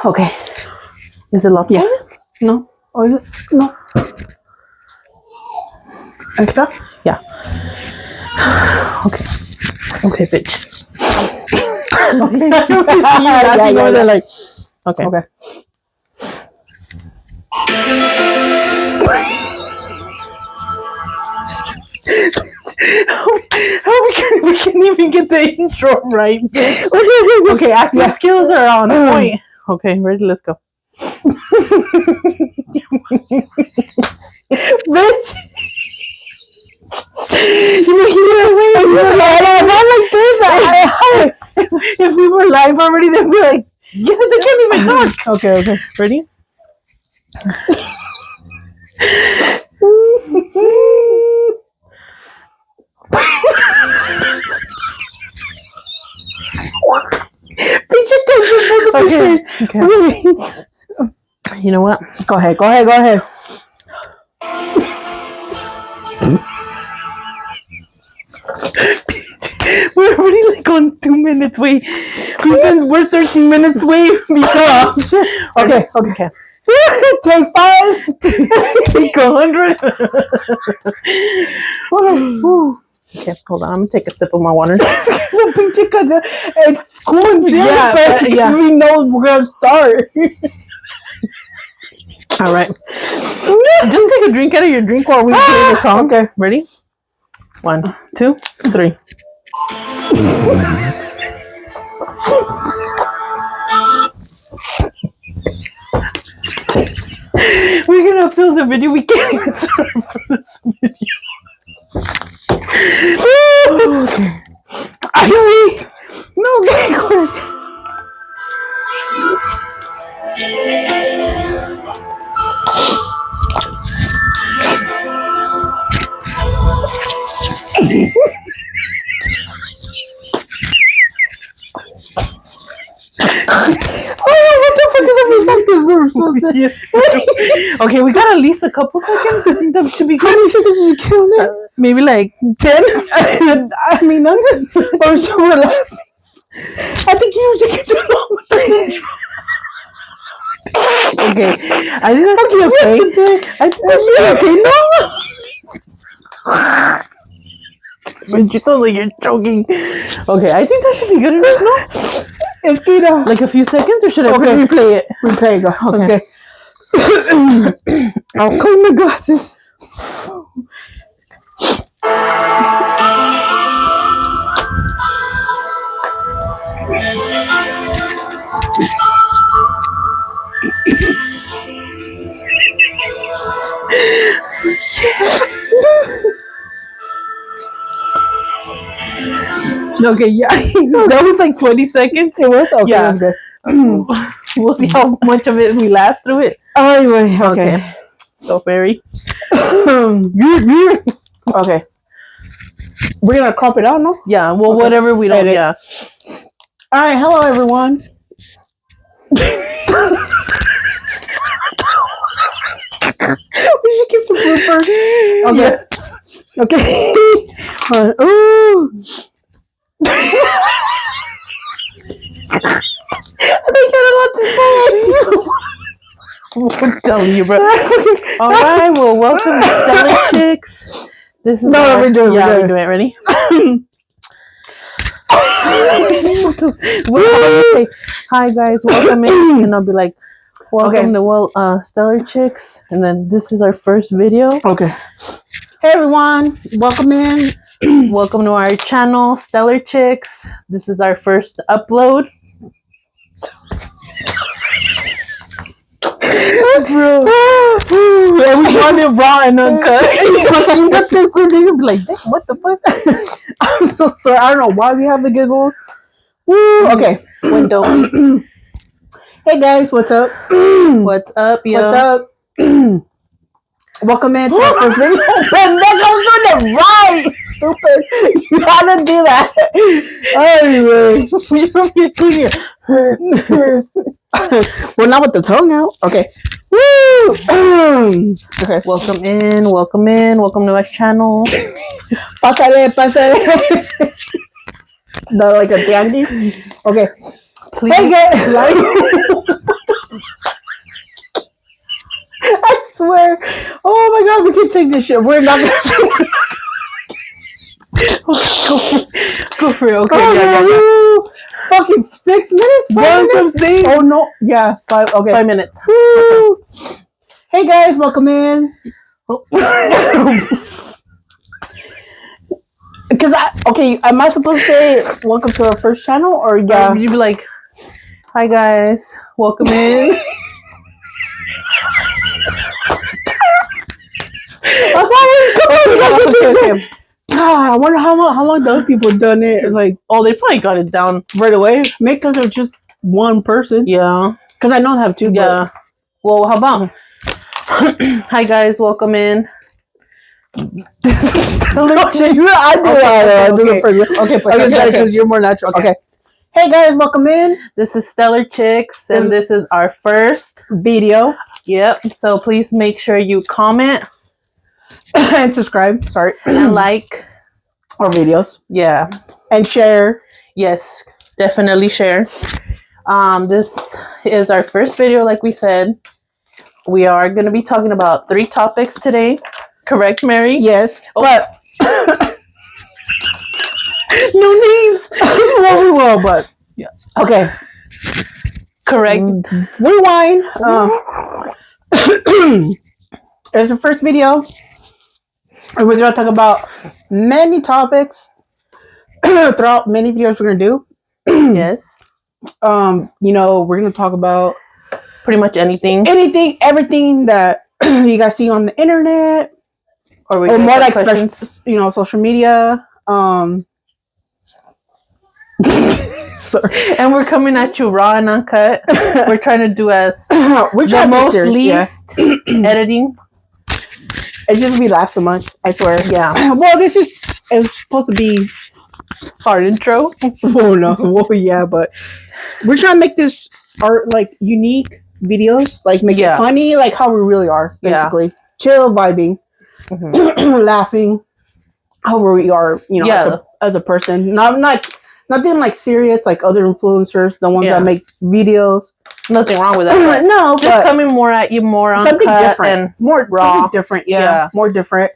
Okay. Is it locked? Yeah. No. Oh, is it? No. Esta? Yeah. Okay. Okay, bitch. Okay. Yeah. Like, okay. Okay. We can't even get the intro right. Okay, acting skills are on point. Okay, ready? Let's go. Bitch. Like this. If we were live already, they'd be like, yes, they can't even talk. Okay. Ready? Okay. You know what? Go ahead. We're already like on 2 minutes. Wait, we're 13 minutes away. Okay. Take 5. Take 100. Okay, hold on. I'm gonna take a sip of my water. It's cool and serious, Yeah. we know we're gonna start. All right. Just take a drink out of your drink while we play the song. Okay. Ready? 1, 2, 3. We're gonna film the video. We can't even start for this video. Okay. Are you weak? No, okay, go ahead. What the fuck is up like this? We were supposed to. Okay, we got at least a couple seconds. I think that should be How good. many seconds did you count it? Maybe like 10. I mean, I'm just. I'm sure we're laughing. I think you should get too long with the intro. Okay, I think that should be okay. I think that should be okay. No. You sound like you're joking. Okay, I think that should be good enough, no? It's good. Like a few seconds, or should I replay it? Replay, go. Okay. I'll clean my glasses. Okay, yeah. That was like 20 seconds. It was? Okay, Yeah. that was good. We'll see how much of it we laughed through it. Anyway, okay. So, Barry. Okay. We're going to crop it out, no? Yeah, well, Okay. whatever we don't, Edit. yeah. All right, hello, everyone. We should keep the blooper. Okay. Yeah. Okay. Ooh. They got a lot to say. I'm telling you, bro. All right, well, welcome to Stellarchicks. This is we're doing it. Ready? Well, say, hi guys, welcome in, and I'll be like, welcome to Stellarchicks, and then this is our first video. Okay. Hey everyone, welcome in. Welcome to our channel, Stellarchicks. This is our first upload. Bro, and we want it raw and uncut. They're be like, what the fuck? I'm so sorry. I don't know why we have the giggles. Woo. Okay. When don't we? Hey guys, what's up? What's up, yo? What's up? Welcome in to our first video. That goes on the right. Stupid. You gotta do that. Anyway. Well, not with the tongue out. Okay. Woo! Okay. Welcome in. Welcome to our channel. Pásale. Not like a tianguis. Okay. please. Hey guys, like, I swear. Oh my god, we can take this shit. We're not gonna Go for it. Okay, oh, yeah. Fucking 6 minutes? 5 minutes? Oh no. Yeah, 5. Okay. 5 minutes. Woo. Hey guys, welcome in. Because am I supposed to say welcome to our first channel or yeah? You'd be like, hi guys, welcome in. Okay. God, I wonder how long the other people done it. Like, oh, they probably got it down right away. Maybe because they're just one person. Yeah. Because I know they have two. Yeah. Well, how about? Hi guys, welcome in. I do it because you're more natural. Okay. Hey guys, welcome in. This is Stellar Chicks, and this is our first video. Yep. So please make sure you comment and subscribe. Sorry, and like our videos. Yeah, and share. Yes, definitely share. This is our first video, like we said. We are going to be talking about 3 topics today. Correct, Mary? Yes. Oh. But no names. Well, we will, but yeah. Okay. Correct. Rewind. It's the first video, and we're gonna talk about many topics throughout many videos we're gonna do. Yes. We're gonna talk about pretty much anything, everything that you guys see on the internet, or more like social media. Sorry. And we're coming at you raw and uncut. We're trying to do the most least editing. It's just we laugh so much. I swear. Yeah. Well, it's supposed to be our intro. Oh no. Well, yeah, but we're trying to make this unique videos, make it funny, like how we really are, basically. Chill, vibing, laughing, how we are, as a person. Nothing like serious, like other influencers, the ones that make videos. Nothing wrong with that. No, just coming more at you, more something different, and more raw. Something different, yeah, more different.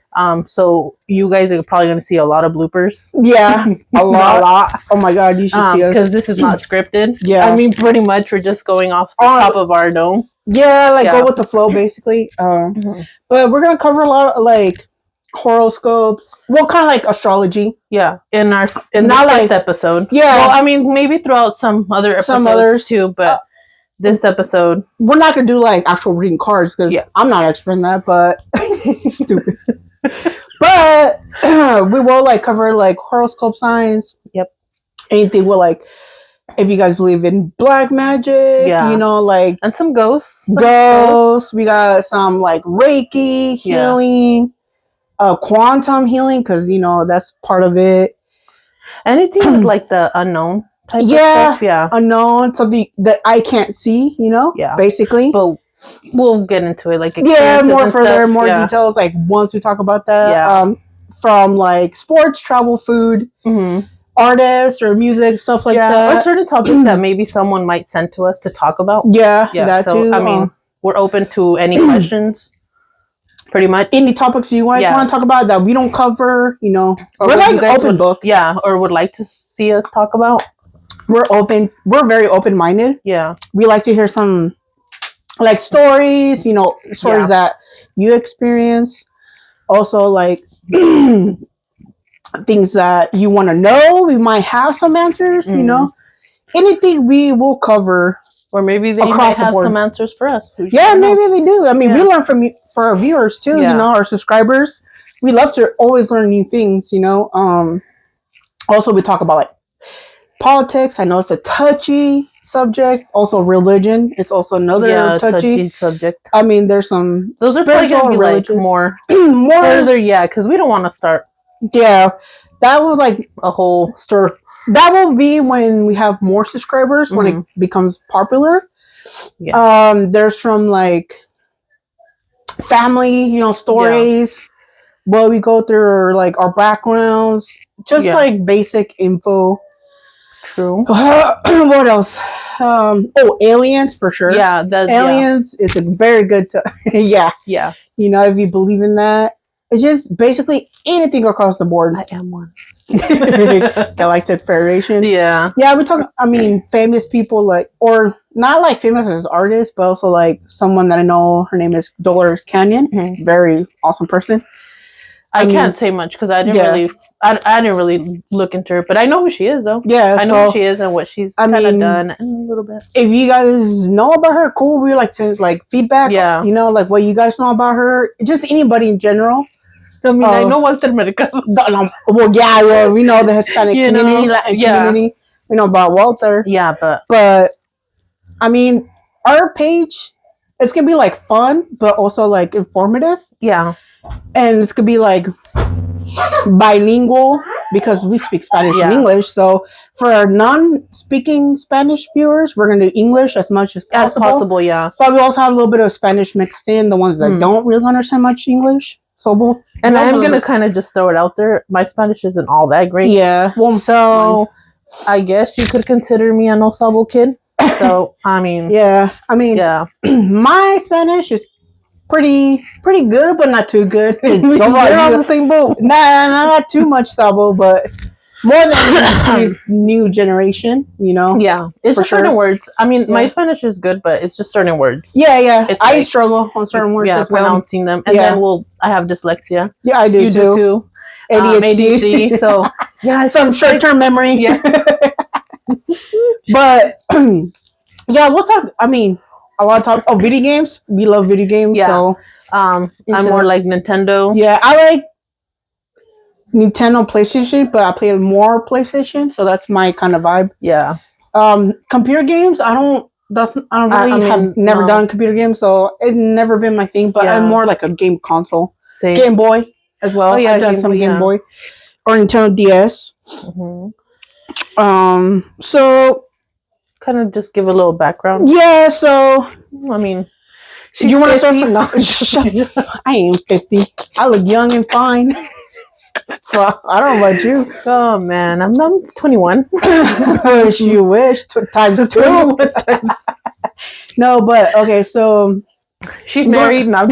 So you guys are probably going to see a lot of bloopers. Yeah, a lot. Oh my god, you should see us because this is not scripted. Yeah, I mean, pretty much we're just going off the top of our dome. Yeah, go with the flow, basically. But we're gonna cover a lot of horoscopes. Well, kind of like astrology. Yeah, in the first episode. Yeah. Well, I mean, maybe throughout some other episodes too, but this episode we're not gonna do actual reading cards because I'm not expert in that. But stupid. But we will cover horoscope signs. Yep. Anything with if you guys believe in black magic, and some ghosts. We got some Reiki healing. Quantum healing, because that's part of it. Anything with the unknown type of stuff, unknown, something that I can't see, basically. But we'll get into it, more further, more details, once we talk about that. From sports, travel, food, artists or music, stuff like that, or certain topics that maybe someone might send to us to talk about. That so too. I mean, we're open to any questions. Pretty much any topics you guys want to talk about that we don't cover, or we're open book, or would like to see us talk about. We're open. We're very open-minded. Yeah, we like to hear some stories, stories that you experience. Also, things that you want to know. We might have some answers. Anything we will cover. Or maybe they might have some answers for us. Yeah, maybe they do. I mean, we learn from for our viewers too. Our subscribers. We love to always learn new things. Also, we talk about politics. I know it's a touchy subject. Also, religion. It's also another touchy subject. I mean, there's some. Those are probably gonna be more further. Yeah, because we don't want to start. Yeah, that was a whole story. That will be when we have more subscribers, when it becomes popular. Yeah. There's from family, stories. Well, we go through our backgrounds, just basic info. True. What else? Aliens for sure. Yeah, Aliens is a very good. Yeah. You know, if you believe in that, it's just basically anything across the board. I am one. Galactic Federation. Yeah. Yeah, we talk. I mean, famous people or not like famous as artists, but also like someone that I know. Her name is Dolores Canyon. Mm-hmm. Very awesome person. I can't say much because I didn't really look into her, but I know who she is though. Yeah, I know who she is and what she's kind of done a little bit. If you guys know about her, cool. We like to feedback. Yeah, you know, like what you guys know about her. Just anybody in general. I mean, I know Walter Mercado. Well, we know the Hispanic community, Latin community. We know about Walter. Yeah, but I mean, our page, it's gonna be like fun, but also like informative. Yeah. And it's gonna be like bilingual because we speak Spanish and English. So for our non-speaking Spanish viewers, we're gonna do English as much as possible. Yeah. But we also have a little bit of Spanish mixed in. The ones that don't really understand much English. So I'm gonna kind of just throw it out there. My Spanish isn't all that great. Yeah. Well, so I guess you could consider me a no sabo kid. So I mean. Yeah. My Spanish is pretty good, but not too good. We're on the same boat. Nah, not too much sabo, but more than this new generation, you know. Yeah, it's just certain words. I mean, my Spanish is good, but it's just certain words. Yeah. I struggle on certain words as well. Pronouncing them, and then I have dyslexia. Yeah, I do you too. Do too. ADHD. So yeah, some short-term memory. Yeah. But yeah, we'll talk. I mean, a lot of talk. Oh, video games. We love video games. Yeah. So I'm more like Nintendo. Yeah, I like Nintendo, PlayStation, but I play more PlayStation, so that's my kind of vibe. Yeah. Computer games, I don't really have never done computer games, so it's never been my thing. But I'm more like a game console. Same. Game Boy as well. Oh yeah, I've done some Game Boy or Nintendo DS. Mm-hmm. So kind of just give a little background. Yeah. So I mean, you want to start? No, I ain't 50. I look young and fine. So I don't know about you. Oh man, I'm 21. You wish times 2. No, but okay. So she's married. Not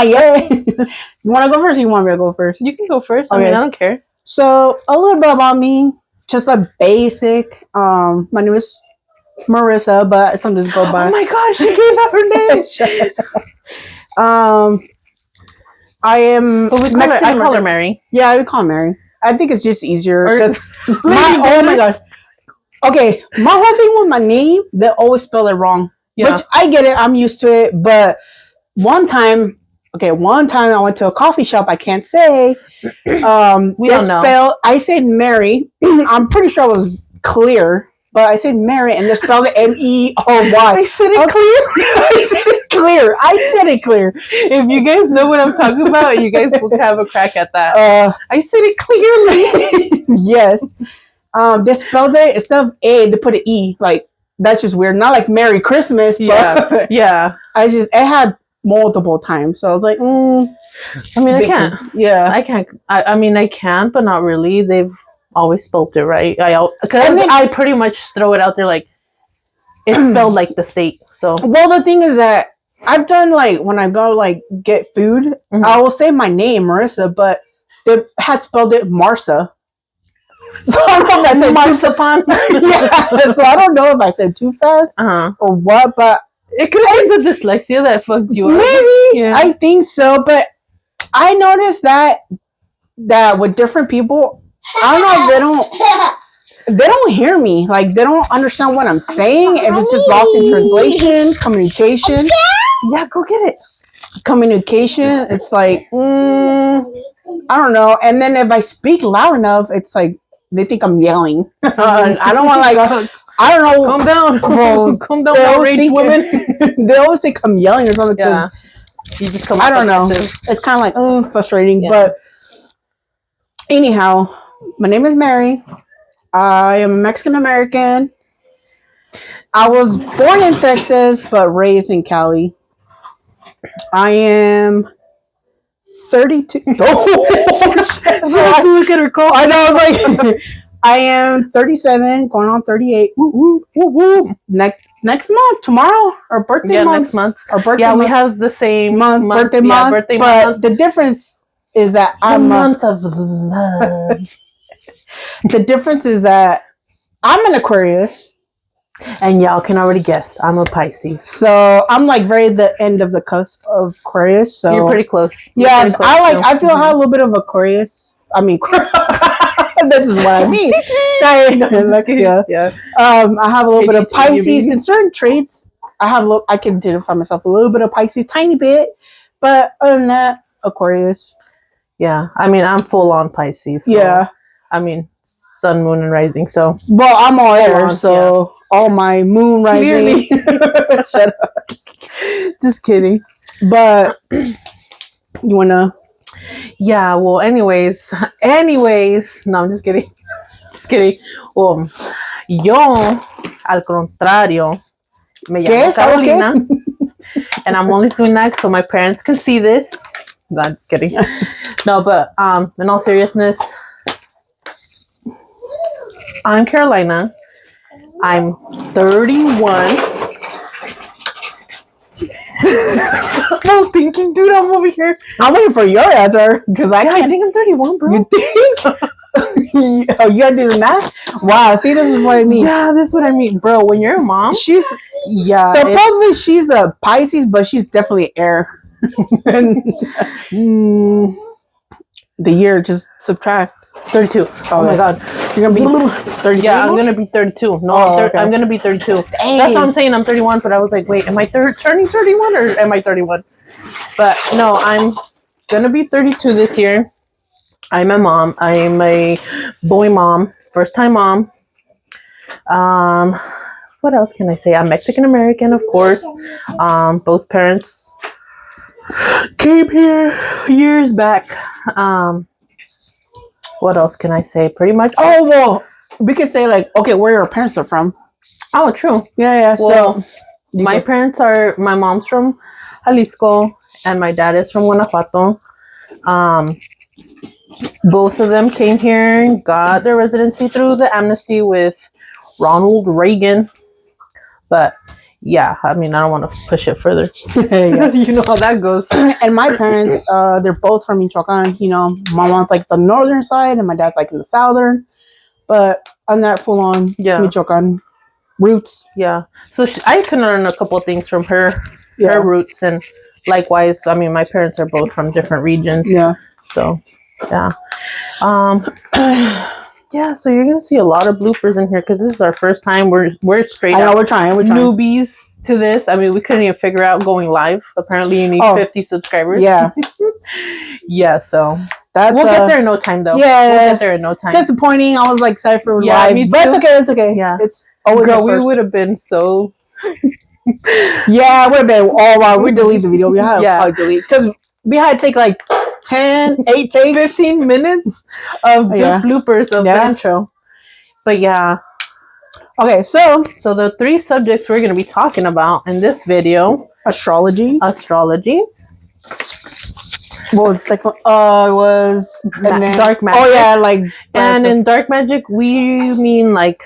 yet. You want to go first? Or you want me to go first? You can go first. Okay. I mean, I don't care. So a little bit about me, just like basic. My name is Marissa, but some just go by. Oh my gosh, she gave out her name. I am. I call her Mary. Yeah, we call her Mary. I think it's just easier because oh my gosh. Okay, my whole thing with my name, they always spell it wrong. Yeah. Which I get it. I'm used to it. But one time I went to a coffee shop. I can't say. We don't know. I said Mary. I'm pretty sure it was clear. But I said Mary, and they spelled it MERY. I said it clear. I said it clear. I said it clear. If you guys know what I'm talking about, you guys will have a crack at that. I said it clearly. Yes. They spelled it instead of A, they put an E. Like that's just weird. Not like Merry Christmas. But yeah. It had multiple times, so I was like, I mean, I can't. Yeah, I can't. I mean, I can, but not really. They've always spelled it right. I pretty much throw it out there like it's spelled like the state. So well, the thing is that I've done like when I go like get food, I will say my name Marissa, but they had spelled it Marsa. So I don't know if I said Marzipan. Yeah, so I don't know if I said too fast or what, but it could have been the dyslexia that fucked you up. Maybe I think so, but I noticed that with different people. I don't know if they don't hear me. Like they don't understand what I'm saying. If it's just lost in translation, communication. Yeah, go get it. Communication. It's like I don't know. And then if I speak loud enough, it's like they think I'm yelling. I don't want I don't know. Calm down. Well, calm down, outraged women. They always think I'm yelling or something. Yeah. You just come. I don't know. It's kind of like frustrating, but anyhow. My name is Mary. I am a Mexican American. I was born in Texas, but raised in Cali. I am 32. Oh, look at her call. I know. I was like, I am 37, going on 38. Woo, woo, woo, woo. Next month, tomorrow, our birthday month. Next month. Our birthday yeah, month. We have the same birthday month. Birthday but month. The difference is that I'm a month of love. The difference is that I'm an Aquarius. And y'all can already guess, I'm a Pisces. So I'm like very the end of the cusp of Aquarius. So you're pretty close. Yeah, pretty close I feel I have a little bit of Aquarius. I mean, this is what I mean. Yeah. I have a little bit of Pisces in certain traits. I can identify myself a little bit of Pisces, tiny bit, but other than that, Aquarius. Yeah, I mean, I'm full on Pisces. So, yeah, I mean, sun, moon, and rising. So, well, I'm all air, so all my moon rising. Shut up. Just kidding. But you wanna? Yeah. Well, anyways. No, I'm just kidding. Just kidding. Well, yo, al contrario, me llamo Carolina, and I'm only doing that so my parents can see this. No, I'm just kidding. No, but in all seriousness, I'm Carolina. I'm 31. No thinking, dude. I'm over here. I'm waiting for your answer because I think I'm 31, bro. You think? Oh, you gotta do the math? Wow, see, this is what I mean. Yeah, this is what I mean, bro. When you're a mom, she's supposedly she's a Pisces, but she's definitely air. The year, just subtract 32. Oh my god, you're gonna be 32. Yeah, I'm gonna be 32. No, I'm gonna be 32. Dang. That's what I'm saying. I'm 31, but I was like, wait, am I turning 31 or am I 31? But no, I'm gonna be 32 this year. I'm a mom. I'm a boy mom, first time mom. What else can I say? I'm Mexican American, of course. Both parents came here years back. What else can I say? Pretty much. Oh, well, we could say like, okay, where your parents are from. Oh, true. Yeah. Well, my mom's from Jalisco and my dad is from Guanajuato. Both of them came here and got their residency through the amnesty with Ronald Reagan. But yeah, I mean, I don't want to push it further. You know how that goes. And my parents, they're both from Michoacan. You know, my mom's like the northern side and my dad's like in the southern. But on that full on Michoacan roots. Yeah. So I can learn a couple of things from her roots. And likewise, I mean, my parents are both from different regions. Yeah. So, yeah. Yeah, so you're gonna see a lot of bloopers in here because this is our first time. We're straight up. We're trying newbies to this. I mean, we couldn't even figure out going live. Apparently, you need 50 subscribers. Yeah. Yeah, so we'll get there in no time, though. Yeah, we'll get there in no time. Disappointing. I was like excited for live, me too. But it's okay. Yeah, it's always. Girl, we would have been so. Yeah, it would have been. Oh wow, we delete the video. We had to probably delete because we had to take like 8 takes, 15 minutes of just bloopers of the intro. But yeah. Okay, so the 3 subjects we're going to be talking about in this video: astrology. What was the second one? It was dark magic. Oh yeah, like and in dark magic we mean like,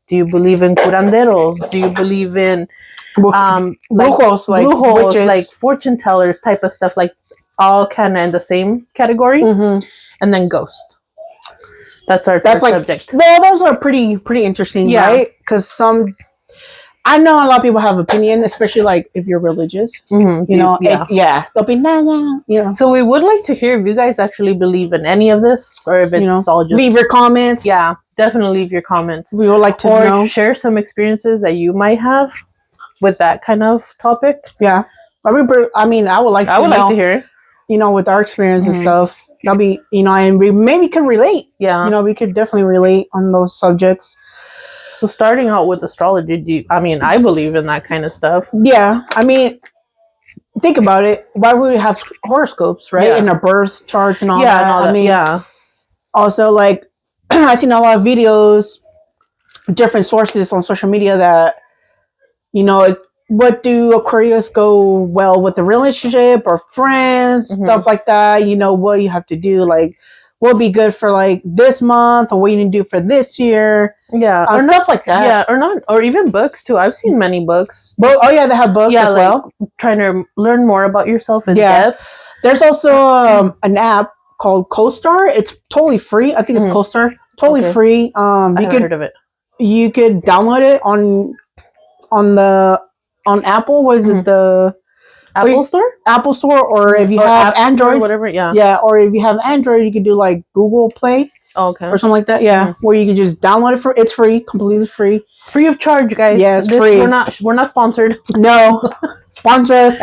do you believe in curanderos? Do you believe in brujos, witches, like fortune tellers type of stuff, like all kind of in the same category? And then ghost. That's our subject. Well, those are pretty interesting, right? Because I know a lot of people have opinion, especially like if you're religious. You know, they'll be you know. So we would like to hear if you guys actually believe in any of this, or if it's all just leave your comments. Yeah, definitely leave your comments. We would like to know. Share some experiences that you might have with that kind of topic. Yeah, I mean, I would like to hear it. You know, with our experience and stuff. That'll be, you know, and we maybe could relate. Yeah. You know, we could definitely relate on those subjects. So starting out with astrology, I believe in that kind of stuff. Yeah. I mean, think about it. Why would we have horoscopes, right? And our birth charts and all that. And all that. I mean, also, like, I've seen a lot of videos, different sources on social media that, you know, what do Aquarius go well with the relationship or friends, stuff like that? You know, what you have to do, like will be good for like this month, or what you need to do for this year. Yeah, or stuff like that. Yeah, or even books too. I've seen many books. Oh yeah, they have books as well. Trying to learn more about yourself in depth. There's also an app called CoStar. It's totally free. I think it's CoStar. Totally free. I haven't heard of it. You could download it on Apple. What is it? The Apple Store? Apple Store, or if you have Android, Store, whatever. Yeah. Yeah, or if you have Android, you could do like Google Play. Oh, okay. Or something like that. Yeah, where you can just download it it's free, completely free. Free of charge, guys. Yeah, it's free. We're not sponsored. No, sponsor us.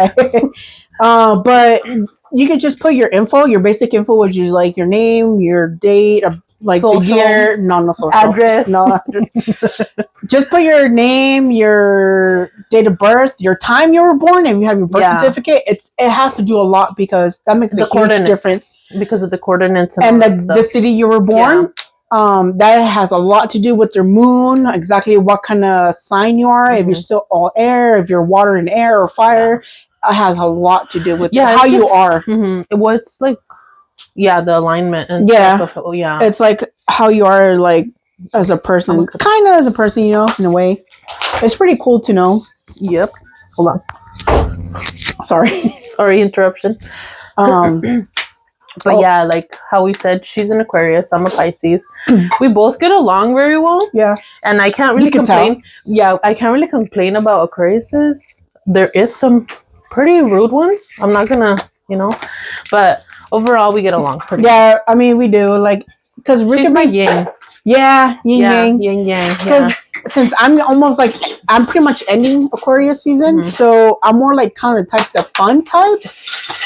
But you can just put your info, your basic info, which is like your name, your date, like social, the year, no social, address, no address. Just put your name, your date of birth, your time you were born. If you have your birth certificate, it has to do a lot because that makes a huge difference because of the coordinates and the city you were born. Yeah. That has a lot to do with your moon, exactly what kind of sign you are. If you're still all air, if you're water and air or fire. It has a lot to do with how you are. What's like, the alignment and stuff of, it's like how you are, like as a person, kind of as a person, you know, in a way. It's pretty cool to know. Yep. Hold on. Sorry, interruption. But yeah, like how we said, she's an Aquarius. I'm a Pisces. We both get along very well. Yeah. And I can't really complain. Yeah, I can't really complain about Aquariuses. There is some pretty rude ones. I'm not gonna, but overall we get along pretty well. I mean we do, like, because she's my yin. Yeah, yin yang. Because since I'm pretty much ending Aquarius season, so I'm more like kind of the fun type,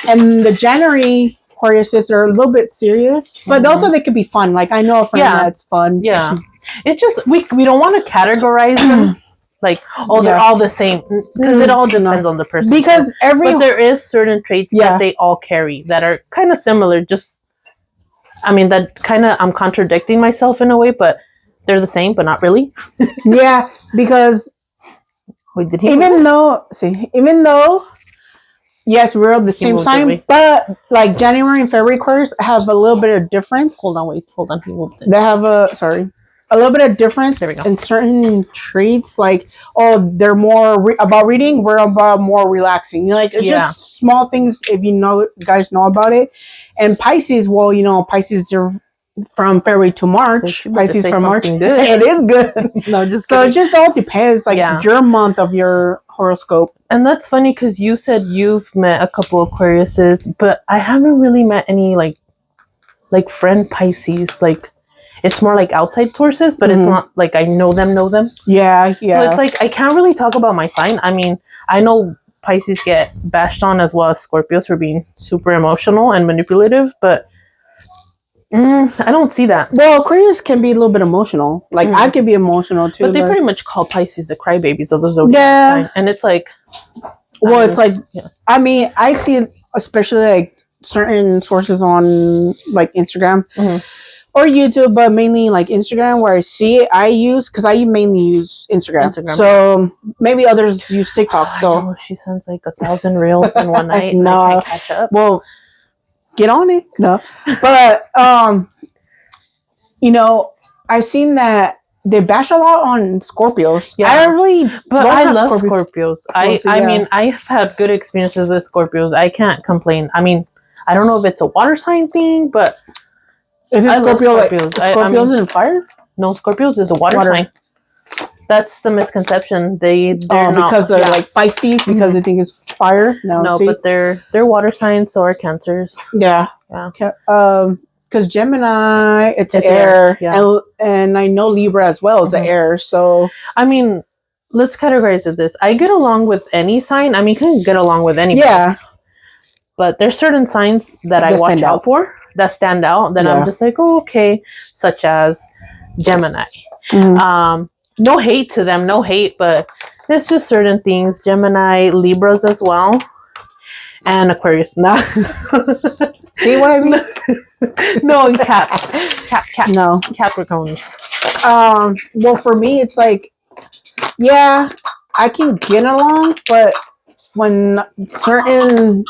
and the January Aquariuses are a little bit serious, but also they could be fun. Like I know a friend that's fun. Yeah, it's just we don't want to categorize them. Like, they're all the same, because it all depends on the person. Because but there is certain traits that they all carry that are kind of similar. Just, I mean, that kind of, I'm contradicting myself in a way, but they're the same, but not really. Yeah, because even though, yes, we're the same sign, but like January and February Aquarius have a little bit of difference. Hold on, he moved it. They have a little bit of difference in certain traits, like they're more about reading, we're about more relaxing, like it's just small things if guys know about it. And Pisces, Pisces are from February to March. Pisces from March. Good. It is good. No, just so it just all depends, like your month of your horoscope. And that's funny because you said you've met a couple of Aquariuses, but I haven't really met any like friend Pisces. Like, it's more like outside sources, but it's not like I know them. Yeah. So it's like I can't really talk about my sign. I mean, I know Pisces get bashed on as well as Scorpios for being super emotional and manipulative, but I don't see that. Well, Aquarius can be a little bit emotional. Like I can be emotional too. But they pretty much call Pisces the crybabies of the zodiac sign. And it's like... I mean, I see it, especially like certain sources on like Instagram. Or YouTube, but mainly like Instagram, where I see it, because I mainly use Instagram. So maybe others use TikTok. So she sends like 1,000 reels in one night. No, I can't catch up. Well, get on it. No, but I've seen that they bash a lot on Scorpios. Yeah, I love Scorpios. I mean, I've had good experiences with Scorpios. I can't complain. I mean, I don't know if it's a water sign thing, but. Is it Scorpios? Scorpios in fire? No, Scorpios is a water sign. That's the misconception. They're not, because they're like Pisces because they think it's fire. No, but they're water signs, so are Cancers. Yeah. Because Gemini, it's air, and I know Libra as well is air. So I mean, let's categorize it this. I get along with any sign. I mean, you can get along with anybody. Yeah. But there's certain signs that I watch out for that stand out. That I'm just like, okay, such as Gemini. No hate to them, but there's just certain things. Gemini, Libras as well, and Aquarius. Nah. See what I mean? No, cats. No, Capricorns. Well, for me, it's like, I can get along, but when certain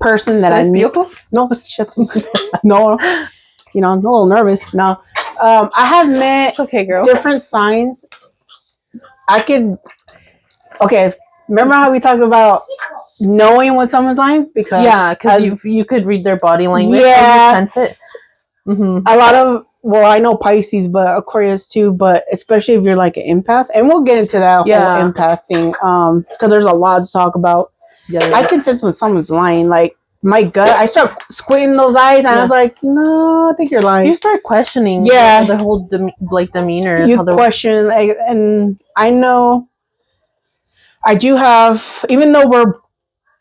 person that I knew. No, shit. No, you know, I'm a little nervous. No, I have met it's okay, girl. different signs. Okay, remember how we talked about knowing when someone's lying? Because you could read their body language. Yeah, and you sense it. Mm-hmm. A lot of I know Pisces, but Aquarius too. But especially if you're like an empath, and we'll get into that whole empath thing. Because there's a lot to talk about. Yeah, I can sense when someone's lying. Like my gut, I start squinting those eyes, and I was like, "No, I think you're lying." You start questioning, the whole demeanor. You question, and I know. I do have, even though we're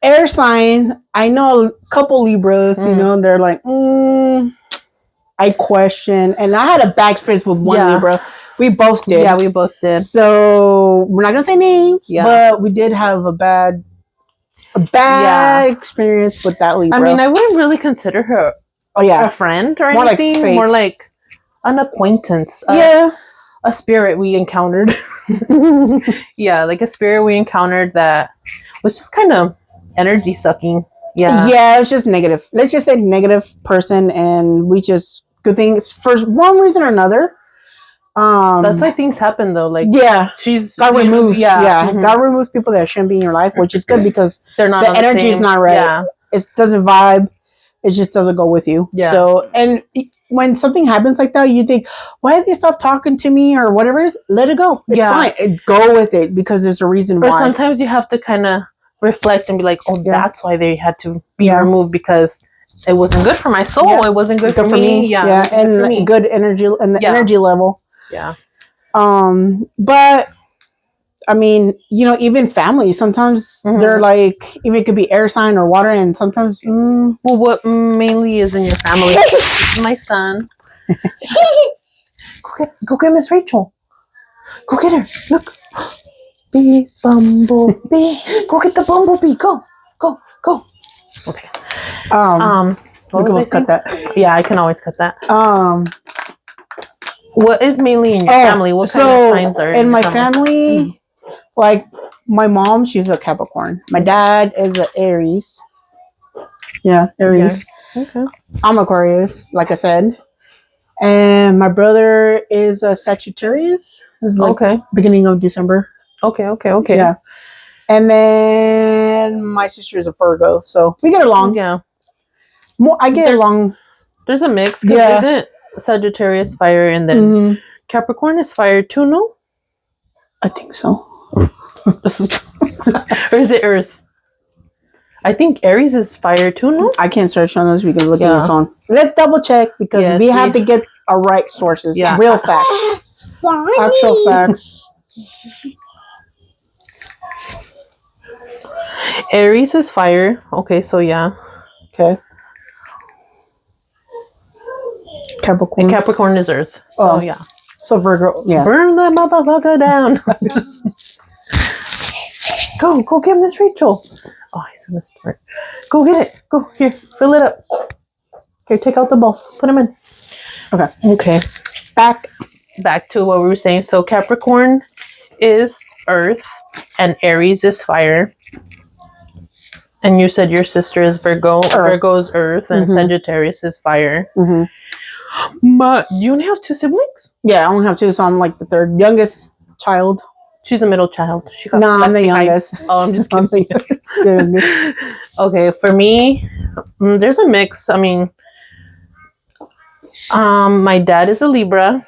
air sign, I know a couple Libras. You know, they're like, I question, and I had a bad experience with one Libra. We both did. Yeah, we both did. So we're not gonna say names, but we did have a bad experience with that Libra. I mean, I wouldn't really consider her a friend or more anything. Like more like an acquaintance. A spirit we encountered. Like a spirit we encountered that was just kind of energy sucking. Yeah, it's just negative. Let's just say negative person, and we just good things for one reason or another. That's why things happen though. Like she's God removes. God removes people that shouldn't be in your life, which is good because they're not. The energy is not right. Yeah. It doesn't vibe. It just doesn't go with you. Yeah. So when something happens like that, you think, why did they stop talking to me or whatever it is? Let it go. It's fine. Go with it because there's a reason why. Or sometimes you have to kind of reflect and be like, oh, that's why they had to be removed because it wasn't good for my soul. Yeah. It wasn't good for me. Yeah. And good energy and the energy level. Yeah. But I mean, you know, even family, sometimes they're like, even it could be air sign or water, and sometimes. Well, what mainly is in your family? My son. Go get Miss Rachel. Go get her. Look. Bee, bumblebee. Go get the bumblebee. Go. Okay. We can always cut that. Yeah, I can always cut that. What is mainly in your family? What kind of signs are in my family? Like my mom, she's a Capricorn. My dad is an Aries. Yeah, Aries. Yeah. Okay. I'm Aquarius, like I said. And my brother is a Sagittarius. It's like beginning of December. Okay. Yeah. And then my sister is a Virgo, so we get along. Yeah. I get along. There's a mix. Because isn't Sagittarius fire and then Capricorn is fire too, no? I think so. Or is it Earth? I think Aries is fire too, no? I can't search on this. We can look at your phone. Let's double check because we have to get our right sources. Yeah. Real facts. Actual facts. Aries is fire. Okay, so yeah. Okay. Capricorn. And Capricorn is Earth. So yeah. So Virgo, Burn that motherfucker down. Go get Miss Rachel. Oh, he's gonna start. Go get it. Go here. Fill it up. Here, take out the balls. Put them in. Okay. Back to what we were saying. So Capricorn is Earth, and Aries is fire. And you said your sister is Virgo. Virgo is Earth, and Sagittarius is fire. But you only have 2 siblings? Yeah, I only have 2, so I'm like the third youngest child. She's a middle child. I'm the youngest. Oh, I'm just kidding. Okay, for me, there's a mix. I mean, my dad is a Libra.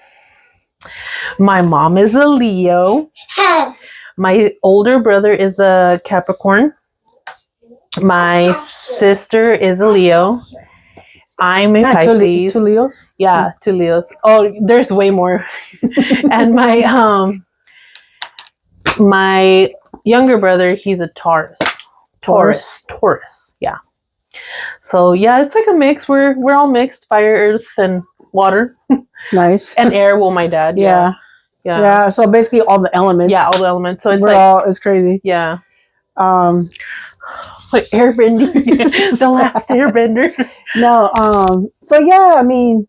My mom is a Leo. My older brother is a Capricorn. My sister is a Leo. I'm a Pisces. 2 Leos? Yeah, 2 Leos. Oh, there's way more. And my younger brother, he's a Taurus. Yeah. So yeah, it's like a mix. We're all mixed: fire, earth, and water. Nice. And air. Well, my dad. Yeah. So basically, all the elements. Yeah, all the elements. So it's crazy. Yeah. Like airbending. The last airbender. No. So yeah, I mean,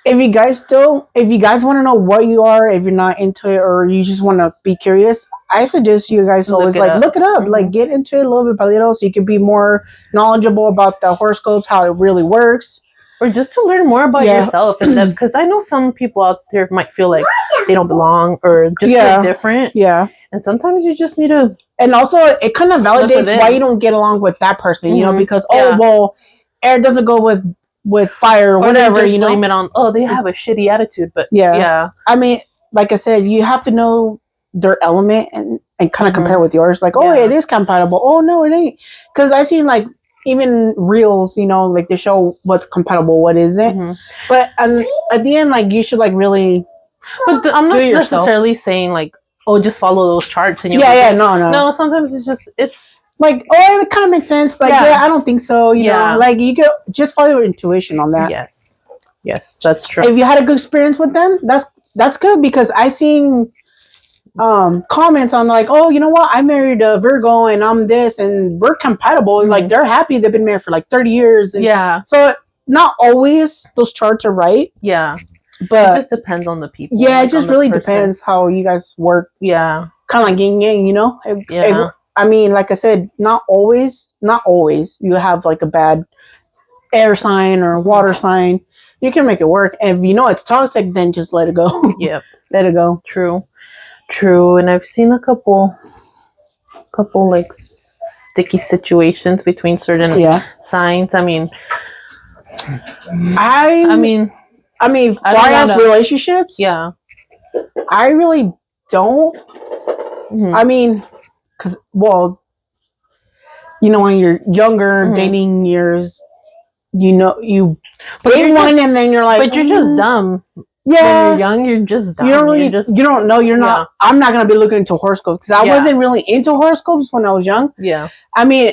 if you guys want to know what you are, if you're not into it or you just want to be curious, I suggest you guys always look it up, like get into it a little bit by little, so you can be more knowledgeable about the horoscopes, how it really works, or just to learn more about yourself. And because I know some people out there might feel like they don't belong or just feel different. Yeah, and sometimes you just need to. And also, it kind of validates why you don't get along with that person. You know, because well, air doesn't go with fire or whatever. You know, blame it on they have a shitty attitude. But yeah. I mean, like I said, you have to know their element and kind of compare with yours. Like, it is compatible. Oh no, it ain't. Because I seen like even reels, you know, like they show what's compatible, what isn't. But at the end, like you should like really. But I'm not necessarily saying like, just follow those charts and no. Sometimes it's like, it kind of makes sense, but I don't think so. You know, like you go just follow your intuition on that. Yes, that's true. If you had a good experience with them, that's good, because I seen comments on like, you know what, I married a Virgo and I'm this and we're compatible. Like they're happy, they've been married for like 30 years. And so not always those charts are right. Yeah. But it just depends on the people. Yeah, it just really depends how you guys work. Yeah. Kind of like yin yang, you know? I mean, like I said, not always you have like a bad air sign or water sign. You can make it work. And if you know it's toxic, then just let it go. Yep. Let it go. True. And I've seen a couple like sticky situations between certain signs. I mean, far as relationships, I really don't. I mean, because, well, you know, when you're younger, dating years, you know, you date one and then you're like, but you're just dumb. Yeah, when you're young, you're just dumb. You don't know. You're not. I'm not gonna be looking into horoscopes because I wasn't really into horoscopes when I was young. Yeah, I mean,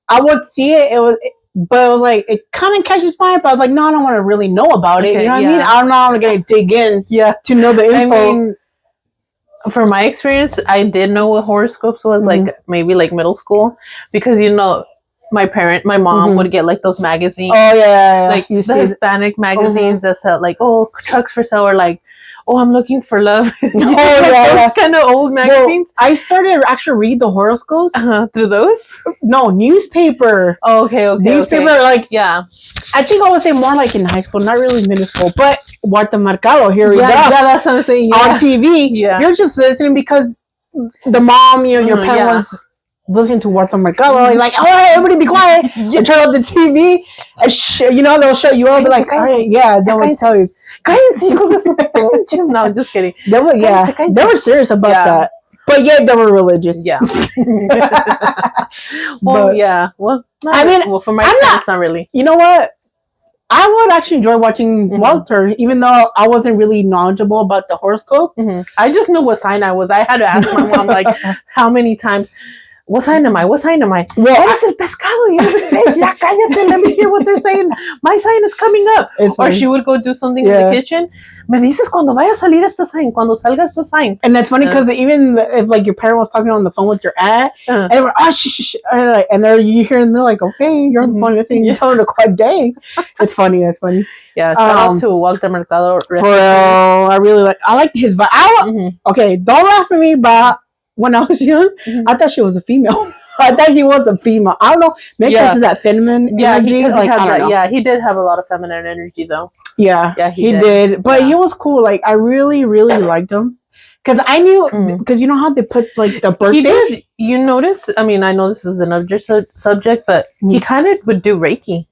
I would see it. But it was like, it kind of catches my eye, but I was like, no, I don't want to really know about it. You know what I mean? I'm not going to dig in to know the info. I mean, from my experience, I did know what horoscopes was, like maybe like middle school, because, you know, my mom would get like those magazines. Oh, yeah. Like the Hispanic magazines that said like, trucks for sale, or like, I'm looking for love. Those kind of old magazines. Well, I started to actually read the horoscopes. Through those? No, newspaper. Oh, okay. Newspaper, like, I think I would say more like in high school, not really middle school, but Walter Mercado, here we go. Yeah, that's what I'm saying. On TV. Yeah. You're just listening because the mom, you know, your parent was listening to Walter Mercado. You're like, everybody be quiet. And turn off the TV. And you know, they'll show you all. Be like, all right, they'll tell you. No, just kidding. They were serious about that. But they were religious. Yeah. Well, Well, I mean, for my parents, not really. You know what? I would actually enjoy watching Walter, even though I wasn't really knowledgeable about the horoscope. I just knew what sign I was. I had to ask my mom like how many times. What sign am I? Well, es el pescado. Ya cállate, let me hear what they're saying. My sign is coming up. Or she would go do something in the kitchen. Me dices cuando vaya a salir esta sign, cuando salga esta sign. And that's funny because even if like your parent was talking on the phone with your aunt, and they were shh, and you hear them, they're like, okay, you're on the phone listening. You tell them to quiet. Dang, it's funny. That's funny. Yeah, shout out to Walter Mercado. I like his vibe. Okay, don't laugh at me, but when I was young, I thought she was a female. I thought he was a female. I don't know. Maybe because of that feminine energy. He did have a lot of feminine energy, though. Yeah, he did. But he was cool. Like, I really, really liked him. Because I knew, because you know how they put, like, the birthday? He did. You notice, I mean, I know this is another subject, but he kind of would do Reiki.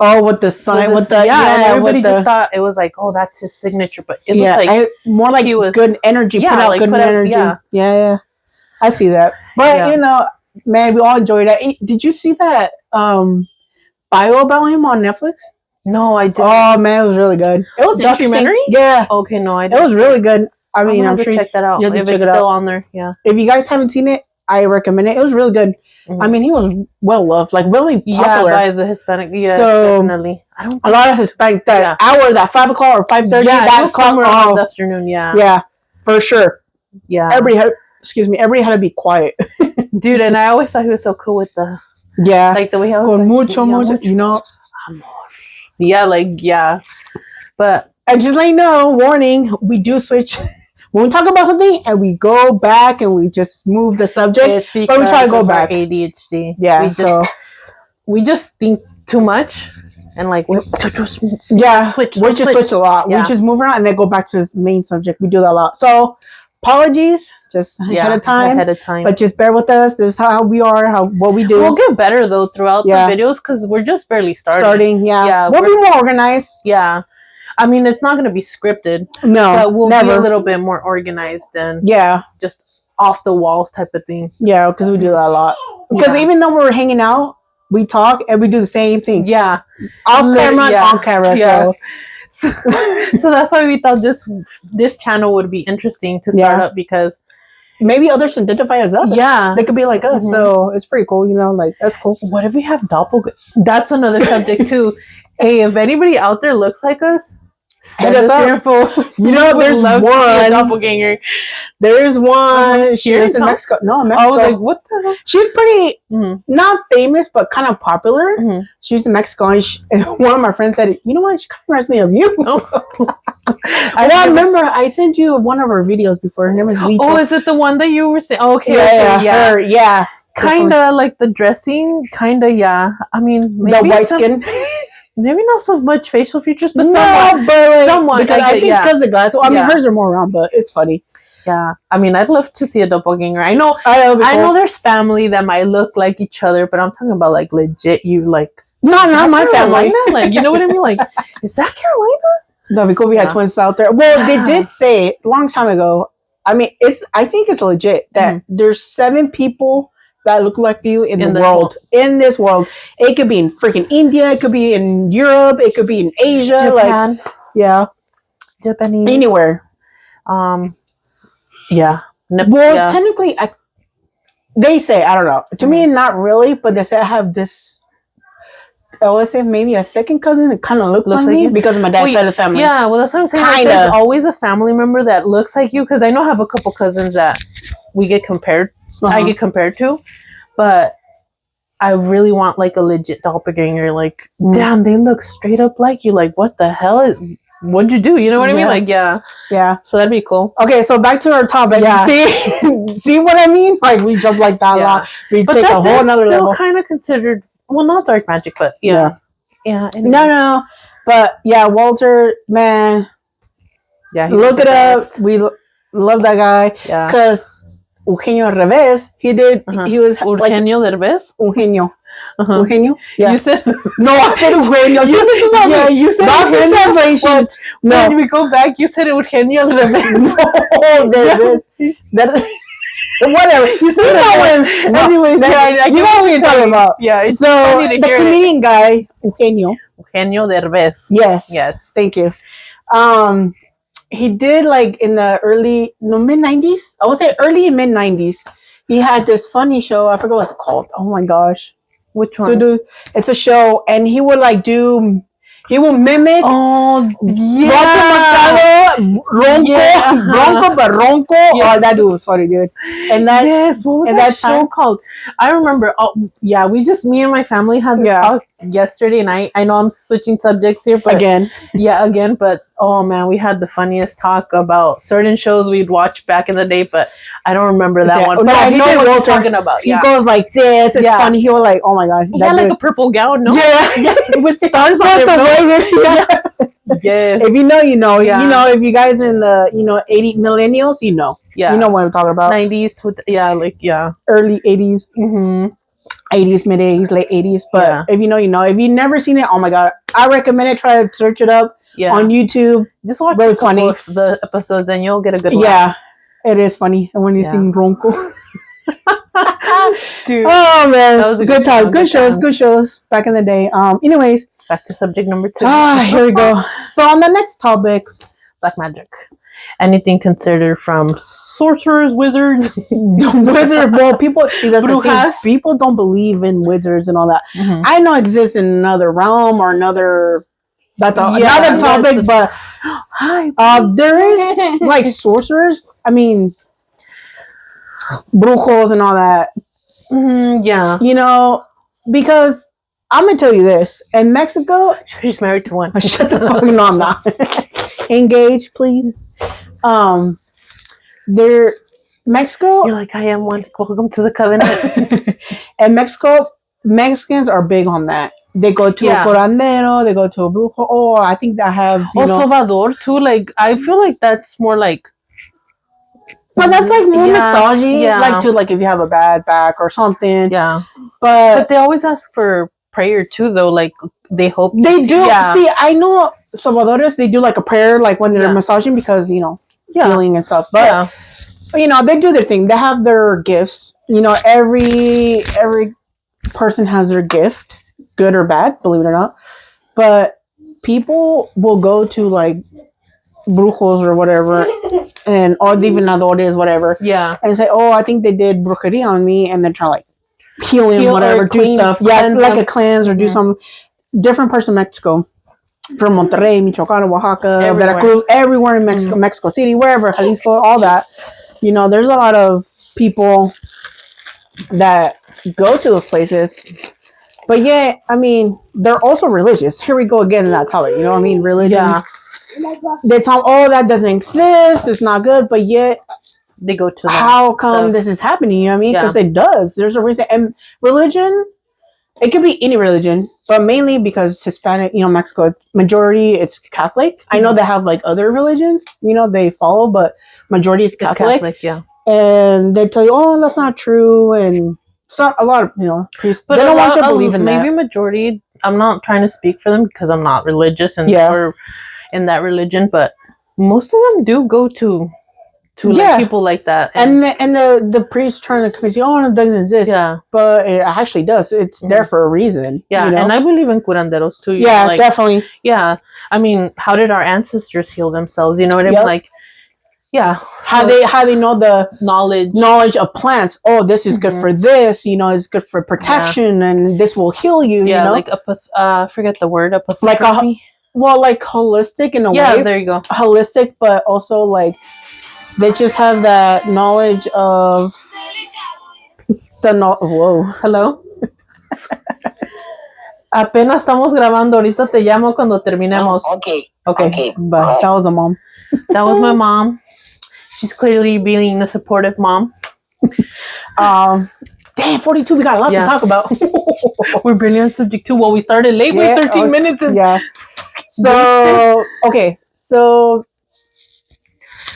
Oh, with the sign, everybody just thought it was like, that's his signature, but it was like more like he was good energy. Put out good energy. Yeah, I see that. But you know, man, we all enjoyed that. Did you see that bio about him on Netflix? No, I didn't. Oh man, it was really good. It was a documentary. Yeah. Okay, no, I didn't. It was really good. I mean, I'm sure check that out. If it's still on there, If you guys haven't seen it, I recommend it. It was really good. I mean, he was well loved, like really popular by the Hispanic. Yeah, so, definitely. A lot of Hispanic that hour, that 5 o'clock or 5:30, that somewhere around the afternoon. Yeah, for sure. Yeah, everybody had to be quiet, dude. And I always thought he was so cool with the like the way he was con mucho, you know. Amor. Yeah, but And just like no warning, we do switch when we talk about something and we go back and we just move the subject. It's because we try to go back. ADHD. Yeah. We just think too much. And like we just switch a lot. Yeah. We just move around and then go back to the main subject. We do that a lot. So apologies, just ahead of time. But just bear with us. This is how we are. What we do. We'll get better though throughout the videos because we're just barely starting. Yeah. We'll be more organized. Yeah. I mean, it's not going to be scripted. No, but we'll be a little bit more organized and just off the walls type of thing. Yeah, because we do that a lot. Because even though we're hanging out, we talk and we do the same thing. Yeah, off camera and on camera. Yeah. So that's why we thought this channel would be interesting to start up because maybe others identify as us. Yeah, they could be like us. So it's pretty cool. Like that's cool. What if we have doppelgangers? That's another subject too. Hey, if anybody out there looks like us, send us your info. There's one doppelganger. There's one. She lives in Mexico. No, in Mexico. I was like, what the hell? She's pretty not famous, but kind of popular. She's in Mexico, and one of my friends said, "You know what? She kind of reminds me of you." I remember I sent you one of her videos before. Her name is Lito. Oh, is it the one that you were saying? Oh, okay, her, yeah. Kind of like the dressing. Kind of, yeah. I mean, maybe the white skin. Maybe not so much facial features, but somewhat. Because I think because the glasses. I mean, hers are more round, but it's funny. Yeah, I mean, I'd love to see a doppelganger. I know there's family that might look like each other, but I'm talking about like legit. You like not my family. Like, you know what I mean? Like, is that Carolina? No, because we had twins out there. Well, they did say a long time ago. I mean, I think it's legit that there's 7 people that look like you in the world. In this world. It could be in freaking India. It could be in Europe. It could be in Asia. Japan. Japanese. Anywhere. Technically, they say, I don't know. To me, not really, but they say I have this, I would say maybe a second cousin that kind of looks like me because of my dad's side of the family. Yeah, well, that's what I'm saying. Like, there's always a family member that looks like you because I know I have a couple cousins that we get compared. I get compared to, but I really want like a legit doppelganger. Like, damn, they look straight up like you. Like, what the hell what'd you do? You know what I mean? Like, yeah. So that'd be cool. Okay, so back to our topic. Yeah. See what I mean? Like, we jump like that a lot. We take a whole nother level. Kind of considered, well, not dark magic, but yeah. Anyways. No. But yeah, Walter, man. Yeah. Look it up. We love that guy. Yeah. Because Eugenio al revés, he was Eugenio Derbez? Eugenio. Eugenio? Yeah. You said no, I said Eugenio. You said not for translation. No. When we go back, you said Eugenio al revés. Derbez. Whatever. You said that one. Anyways, you know what we're talking about. Yeah. It's so the comedian guy, Eugenio Derbez. Yes. Thank you. He did like in the mid-90s. I would say early and mid-90s. He had this funny show. I forget what it's called. Oh my gosh. Which one? It's a show, and he would he will mimic. Oh yeah. Ronco, but Ronco. Oh, that dude was funny, dude. And that what was that show called? I remember. Oh yeah, me and my family had this talk yesterday night. I know I'm switching subjects here, but again. But oh man, we had the funniest talk about certain shows we'd watch back in the day, but I don't remember that one. No, I know what you're talking about. He goes like this. It's funny. He was like, oh my god. He had like a purple gown, no? Yeah. With stars on it. Yeah. If you know, you know. You know, if you guys are in the 80 millennials, you know. Yeah. You know what I'm talking about. 90s to early 80s. 80s, mid 80s, late 80s. But if you know, you know. If you've never seen it, oh my god, I recommend it. Try to search it up on YouTube. Just watch a couple of the episodes and you'll get a good laugh. Yeah, it is funny. And when you sing Ronco. Dude, oh man, that was a good time. Good shows back in the day. Anyways, back to subject number 2. Here we go. So on the next topic, black magic. Anything considered from sorcerers, wizards, Well, people see that's the thing. People don't believe in wizards and all that. I know exists in another realm or another. That's another topic, but there is like sorcerers. I mean, brujos and all that. Yeah, you know, because I'm gonna tell you this: in Mexico, she's married to one. Shut the fuck! No, I'm not. engage, please. They're Mexico. You're like, I am one. Welcome to the covenant. And Mexico, Mexicans are big on that. They go to a curandero, they go to a brujo. Oh, I think they have, Salvador too. Like, I feel like that's more like. But that's like more massaging, like to like if you have a bad back or something. Yeah. But they always ask for prayer too, though. Like they hope they do. Yeah. See, I know Salvadores, they do like a prayer, like when they're massaging because healing and stuff. But they do their thing. They have their gifts. Every person has their gift, good or bad, believe it or not. But people will go to like brujos or whatever, or divinadores, whatever. Yeah. And say, oh, I think they did brujeria on me, and then try like heal him, whatever, do stuff. Yeah, like a cleanse or do some different parts of Mexico. From Monterrey, Michoacan, Oaxaca, Veracruz, everywhere in Mexico, Mexico City, wherever, Jalisco, all that. There's a lot of people that go to those places. But yeah, I mean, they're also religious. Here we go again in that topic. Religion. Yeah. They tell, oh, that doesn't exist. It's not good. But yet, they go to how come this is happening? You know what I mean? Because it does. There's a reason. And religion, it could be any religion, but mainly because Hispanic, Mexico, majority, it's Catholic. Mm-hmm. I know they have like other religions, they follow, but majority is Catholic. Yeah. And they tell you, oh, that's not true. And it's not a lot of, priests. But they don't want you to believe in that. Maybe majority, I'm not trying to speak for them because I'm not religious or in that religion, but most of them do go to like people like that. And the priest trying to convince you, oh, it doesn't exist. Yeah. But it actually does. It's there for a reason. Yeah. And I believe in curanderos too. Yeah, definitely. Yeah. I mean, how did our ancestors heal themselves? You know what I mean? Like, yeah. How they know the knowledge of plants. Oh, this is good for this. It's good for protection, and this will heal you. Yeah, like forget the word. Like like holistic in a way. Yeah, there you go. Holistic, but also like they just have that knowledge of Whoa. Hello. Apenas estamos grabando. Ahorita te llamo cuando terminemos. Okay. Bye. That was a mom. That was my mom. She's clearly being a supportive mom. Damn, 42. We got a lot to talk about. We're barely on subject 2. Well, we started late. We're 13 minutes. Yeah. So, okay. So,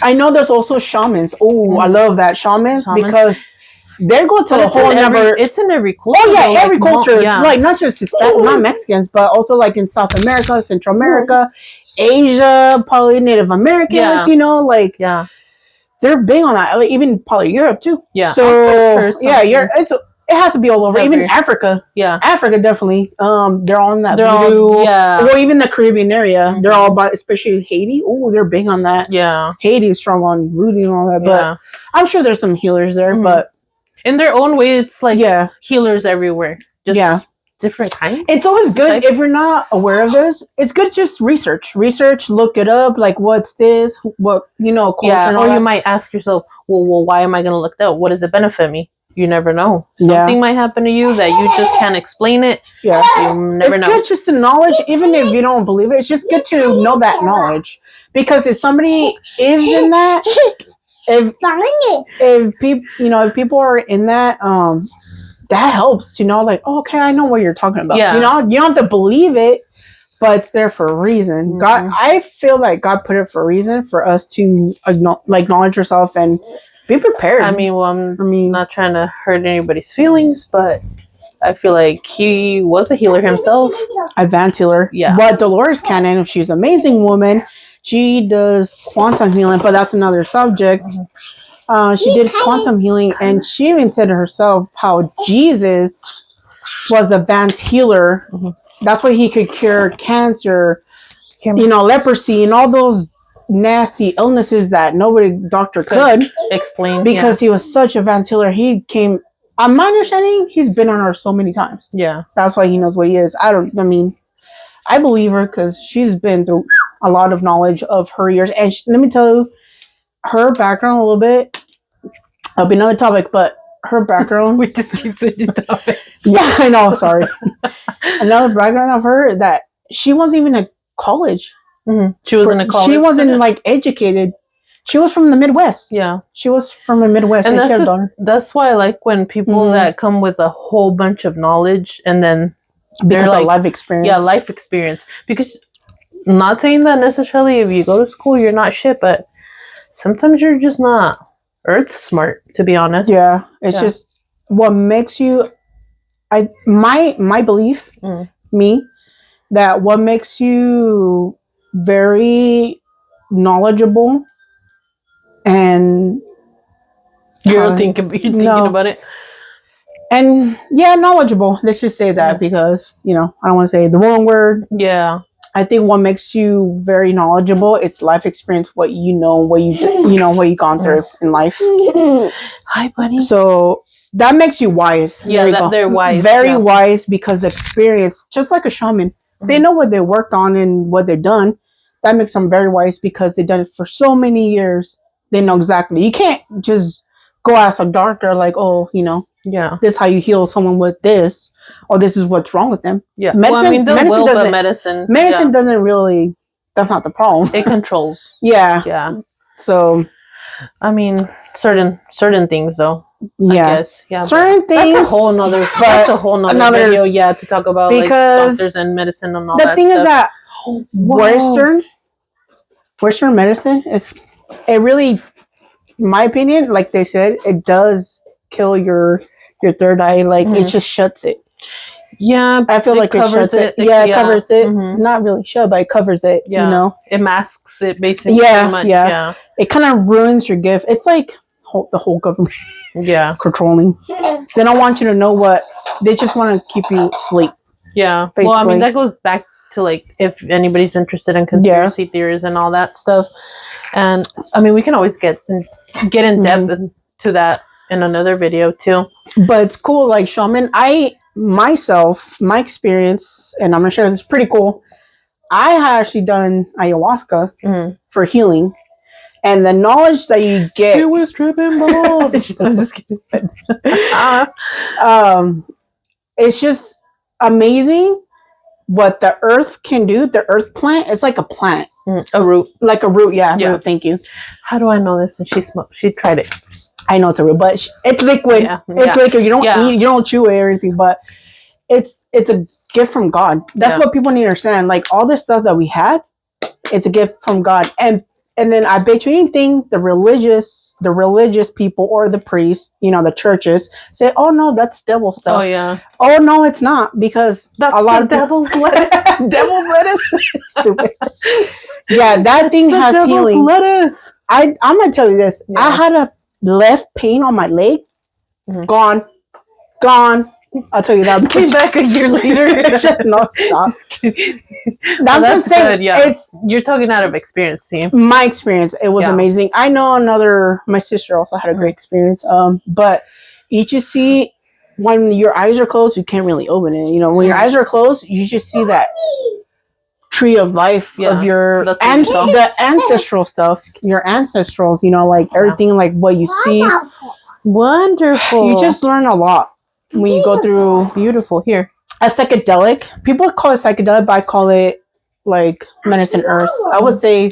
I know there's also shamans. Oh, I love that. Shamans. Because they're going to a whole number. It's in every culture. Oh, yeah. Every culture. Like, not just not Mexicans, but also like in South America, Central America, Asia, probably Native Americans, Yeah. They're big on that. Like, even probably Europe too. Yeah. So it has to be all over. Even Africa. Yeah. Africa definitely. They're on that. Well, even the Caribbean area. Mm-hmm. They're all about, especially Haiti. Oh, they're big on that. Yeah. Haiti is strong on voodoo and all that. But I'm sure there's some healers there. Mm-hmm. But in their own way, it's like healers everywhere. Just different kinds. It's always good if you're not aware of this. It's good to just research, look it up. Like, what's this? What culture? Yeah, or you might ask yourself, well, why am I going to look that up? What does it benefit me? You never know. Something might happen to you that you just can't explain it. Yeah, you never know. It's good just to knowledge, even if you don't believe it. It's just good to know that knowledge, because if somebody is in that, if people are in that, that helps to know, like, oh, okay, I know what you're talking about. Yeah. You don't have to believe it, but it's there for a reason. Mm-hmm. God, I feel like God put it for a reason, for us to acknowledge yourself and be prepared. I mean, I'm not trying to hurt anybody's feelings, but I feel like he was a healer himself. Advanced healer. Yeah. But Dolores Cannon, she's an amazing woman. She does quantum healing, but that's another subject. Mm-hmm. She did quantum healing, and she even said herself how Jesus was the advanced healer. Mm-hmm. That's why he could cure cancer, leprosy, and all those nasty illnesses that nobody doctor could explain, because he was such an advanced healer. He came, on my understanding, he's been on Earth so many times. Yeah, that's why he knows what he is. I believe her because she's been through a lot of knowledge of her years, and let me tell you, her background a little bit. It'll be another topic, but her background. We just keep switching topics. Yeah, I know. Sorry. Another background of her that she wasn't even in college. She was in a college. She wasn't like educated. She was from the Midwest. Yeah. She was from the Midwest. And that's why I like when people that come with a whole bunch of knowledge and then they're like life experience. Yeah, life experience. Because not saying that necessarily if you go to school you're not shit, but sometimes you're just not earth smart, to be honest. Yeah. It's just what makes you my belief, that what makes you very knowledgeable and you're thinking about it. And knowledgeable. Let's just say that because, I don't want to say the wrong word. Yeah. I think what makes you very knowledgeable is life experience, what you know, what you've gone through in life. Hi, buddy. So that makes you wise. Yeah, they're wise. Very wise because experience, just like a shaman, they know what they worked on and what they've done. That makes them very wise because they've done it for so many years. They know exactly. You can't just go ask a doctor like, oh, this is how you heal someone with this, or this is what's wrong with them. Yeah. Medicine doesn't really, that's not the problem. It controls. Yeah. So, I mean, certain things though. Yeah. I guess. Yeah. Certain things. That's a whole nother video, to talk about because like doctors and medicine and all that stuff. The thing is that Western medicine it really, in my opinion, like they said, it does kill your third eye. Like it just shuts it. Yeah, I feel like it shuts it. It covers it. Not really shut, but it covers it. Yeah. It masks it basically. Yeah. It kind of ruins your gift. It's like the whole government. Controlling. They don't want you to know what. They just want to keep you asleep. Yeah. Basically. Well, I mean that goes back to like if anybody's interested in conspiracy theories and all that stuff, and I mean we can always get in depth into that in another video too. But it's cool, like shaman. My experience, and I'm gonna share this, pretty cool. I had actually done ayahuasca for healing, and the knowledge that you get. It was tripping balls. I'm just kidding. It's just amazing what the earth can do. The earth plant is like a plant, a root, like a root. Yeah. Root, thank you. How do I know this? And she tried it. I know it's a root, but it's liquid. It's liquid. You don't eat, you don't chew it or anything, but it's a gift from God. That's what people need to understand. Like all this stuff that we had, it's a gift from God. And then I bet you anything, the religious people or the priests, the churches say, "Oh no, that's devil stuff." Oh yeah. Oh no, it's not, because that's a lot of devil's lettuce. Devil's lettuce. Stupid. Yeah, that thing has healing. Lettuce. I'm gonna tell you this. I had a left pain on my leg. Gone. I'll tell you that. Came back a year later. No, stop. That's good. Yeah, you're talking out of experience, see? My experience, it was amazing. I know my sister also had a great experience. But you just see when your eyes are closed, you can't really open it. When your eyes are closed, you just see that tree of life of the ancestral stuff, your ancestrals. Like everything, like what you see. Wonderful. You just learn a lot when you go through. Beautiful. Here, a psychedelic. People call it psychedelic, but I call it like medicine earth. I would say,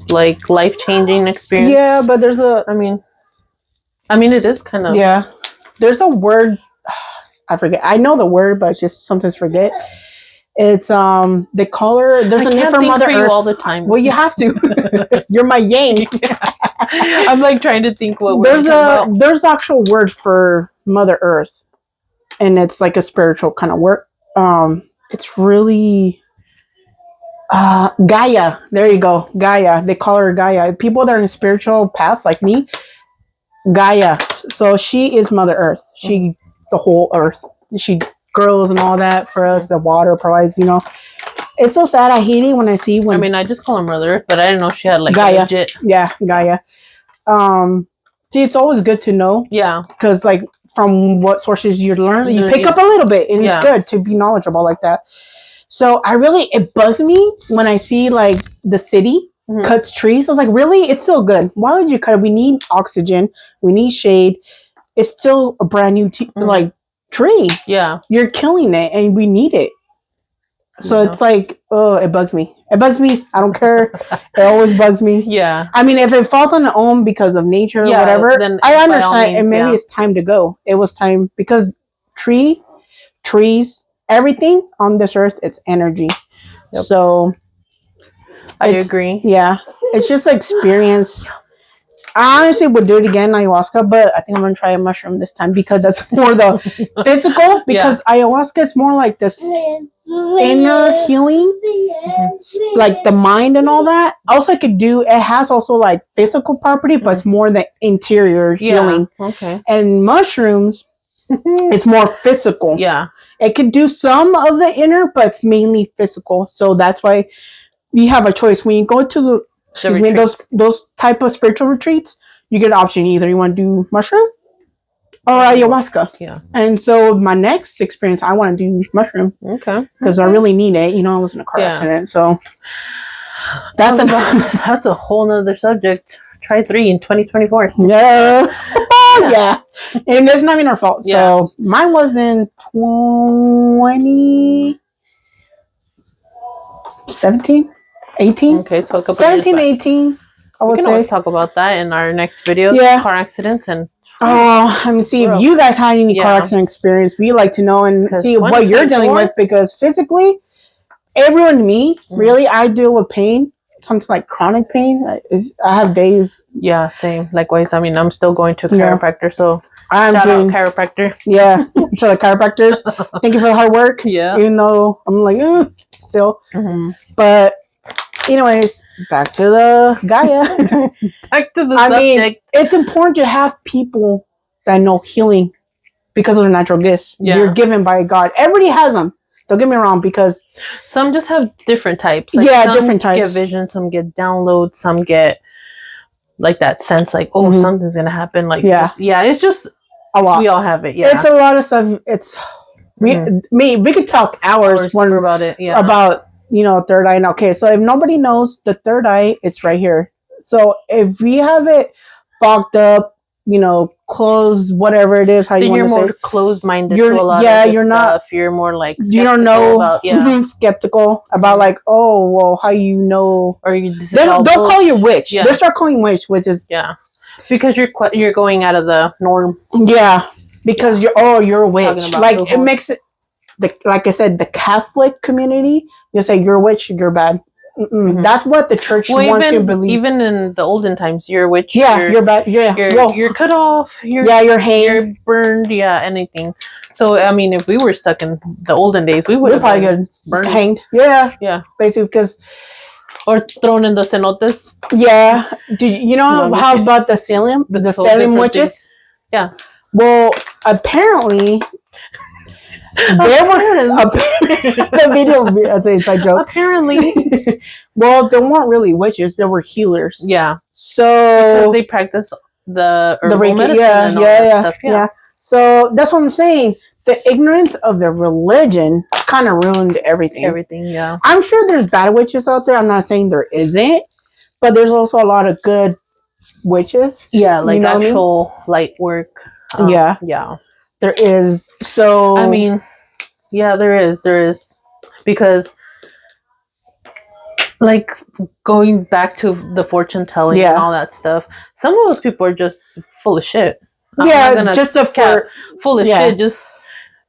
like life-changing experience. Yeah, but there's I mean, it is kind of. Yeah, there's a word. I forget. I know the word, but I just sometimes forget. It's they call her. There's a name for Mother Earth all the time. Well, you have to. You're my yang. I'm like trying to think what there's actual word for Mother Earth, and it's like a spiritual kind of word. It's really Gaia. There you go, Gaia. They call her Gaia. People that are in a spiritual path like me, Gaia. So she is Mother Earth. She the whole Earth. She grows and all that for us. The water provides. It's so sad. I hate it when I see when. I just call her Mother Earth, but I didn't know she had like Gaia. Legit. Yeah, Gaia. See, it's always good to know. Yeah. Because like from what sources you learn, you pick up a little bit, and it's good to be knowledgeable like that. So it bugs me when I see like the city cuts trees. I was like, really? It's still good. Why would you cut it? We need oxygen. We need shade. It's still a brand new like tree. Yeah. You're killing it, and we need it. So it's like, oh, it bugs me. It bugs me. I don't care. It always bugs me. Yeah. I mean, if it falls on its own because of nature or whatever, then I understand. Means, and maybe it's time to go. It was time because trees, everything on this earth, it's energy. Yep. So I agree. Yeah. It's just experience. I honestly would do it again, ayahuasca, but I think I'm going to try a mushroom this time because that's more the physical. Because ayahuasca is more like this inner healing, like the mind and all that. Also, it has also like physical property, but it's more the interior healing. Okay. And mushrooms, it's more physical. Yeah. It could do some of the inner, but it's mainly physical. So that's why we have a choice. When you go to those type of spiritual retreats, you get an option. Either you want to do mushroom or ayahuasca. Yeah. And so my next experience, I want to do mushroom. Okay. Because I really need it. You know, I was in a car accident. So that's a whole nother subject. Try 3 in 2024. Yeah. Yeah. And it's not even our fault. Yeah. So mine was in 2017, 18. Okay, so a couple 17, 18. We can always talk about that in our next video. Yeah. Car accidents and. Let me see if you guys had any car accident experience. We like to know and see what you're dealing with, because physically, everyone, really, I deal with pain. Something like chronic pain. I have days. Yeah, same. Likewise. I mean, I'm still going to a chiropractor, so shout out chiropractor. Yeah, so the chiropractors. Thank you for the hard work. Yeah. Even though I'm like, still. Mm-hmm. But anyways, back to the Gaia. Back to the subject. Mean, it's important to have people that know healing because those are natural gifts. Yeah. You're given by God. Everybody has them. Don't get me wrong, because some just have different types. Like different types. Some get vision, some get download, some get like that sense, like something's gonna happen. Like it's just a lot. We all have it. Yeah, it's a lot of stuff. It's we could talk hours about it. Yeah, about third eye. Okay, so if nobody knows, the third eye, it's right here. So if we have it fogged up, closed, whatever it is, how you want to say. You're more closed-minded to a lot of this stuff. Not, you're more like you don't know skeptical about like, oh, well, how you know? Or they'll call you witch. Yeah. They'll start calling witch, which is because you're going out of the norm. Yeah, because you're a witch. Like it makes it like I said, the Catholic community, you say you're a witch, you're bad. Mm-hmm. That's what the church wants you to believe. Even in the olden times, you're a witch. Yeah, you're bad. Yeah, you're cut off. You're hanged. You're burned. Yeah, anything. So I mean, if we were stuck in the olden days, we would have probably been burned, hanged. Yeah, basically because or thrown in the cenotes. Yeah. Do you know how about the Salem? The Salem witches. Things. Yeah. Well, apparently. There were the video as an inside joke. Apparently, well, they weren't really witches; they were healers. Yeah. So because they practice the herbal medicine and all that stuff. Yeah. So that's what I'm saying. The ignorance of the religion kind of ruined everything. Everything, yeah. I'm sure there's bad witches out there. I'm not saying there isn't, but there's also a lot of good witches. Yeah, like actual light work. Yeah. There is. So I mean, yeah, there is because like going back to the fortune telling and all that stuff, some of those people are just full of shit. Full of shit.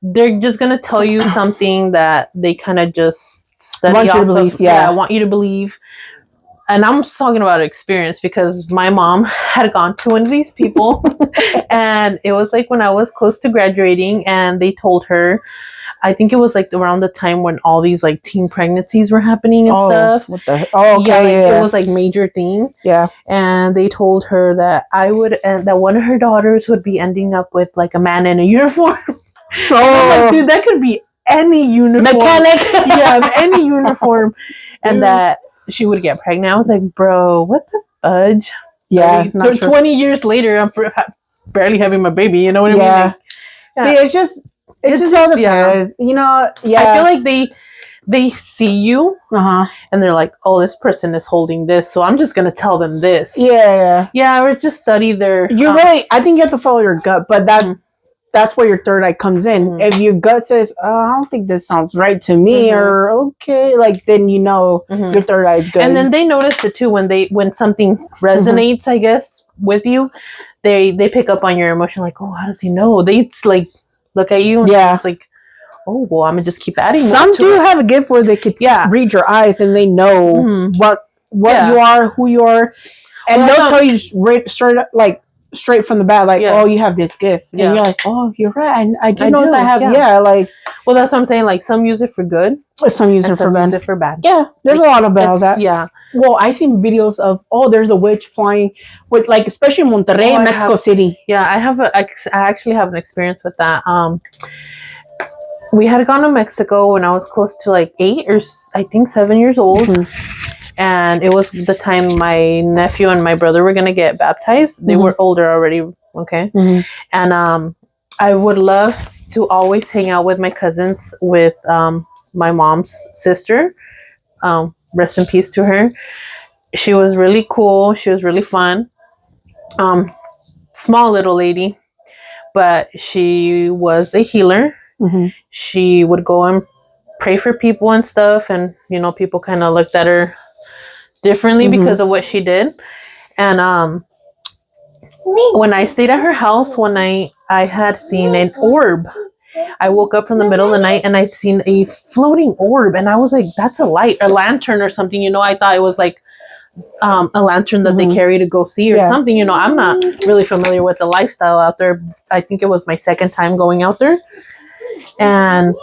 They're just gonna tell you something that they kind of just study want you to believe. Yeah, I want you to believe. And I'm just talking about experience because my mom had gone to one of these people and it was like when I was close to graduating and they told her, I think it was like around the time when all these like teen pregnancies were happening and stuff. What the? Oh, okay, it was like major thing. Yeah. And they told her that that one of her daughters would be ending up with like a man in a uniform. Like, dude, that could be any uniform. Mechanic. Yeah, any uniform. And that she would get pregnant. I was like, bro, what the fudge? Yeah. 20 years later, I'm barely having my baby. You know what I mean? Like, see, it's just all depends. I feel like they see you and they're like, oh, this person is holding this, so I'm just gonna tell them this. Yeah, or just study their. I think you have to follow your gut, but that's that's where your third eye comes in. If your gut says, I don't think this sounds right to me, or okay, like then you know your third eye is good. And then they notice it too when something resonates, I guess, with you. They pick up on your emotion, like, oh, how does he know? They like look at you and it's like, oh, well, I'm gonna just keep adding. Some do have a gift where they could read your eyes and they know what you are, who you are, and they'll tell you straight from the bat, like, oh, you have this gift, and you're like, oh, you're right. And I do notice I have, like, well, that's what I'm saying. Like, some use it for good, some use it for bad. Yeah, there's a lot of that. Yeah. Well, I've seen videos of there's a witch flying with, like, especially in Monterrey, Mexico City. Yeah, I actually have an experience with that. We had gone to Mexico when I was close to like 8 or I think 7 years old. And it was the time my nephew and my brother were going to get baptized. They were older already. Okay. And I would love to always hang out with my cousins, with my mom's sister. Rest in peace to her. She was really cool. She was really fun. Small little lady, but she was a healer. She would go and pray for people and stuff. And, you know, people kind of looked at her differently because of what she did. And when I stayed at her house one night, I had seen an orb. I woke up from the middle of the night and I'd seen a floating orb, and I was like, that's a lantern or something, you know. I thought it was like a lantern that they carry to go see or something, you know. I'm not really familiar with the lifestyle out there. I think it was my second time going out there, and